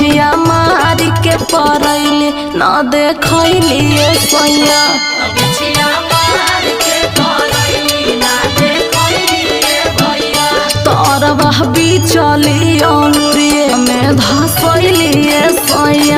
बिछिया मार के परैली न देखैली सैया तरवा बिचली अंगुरिये में धसैली सैया।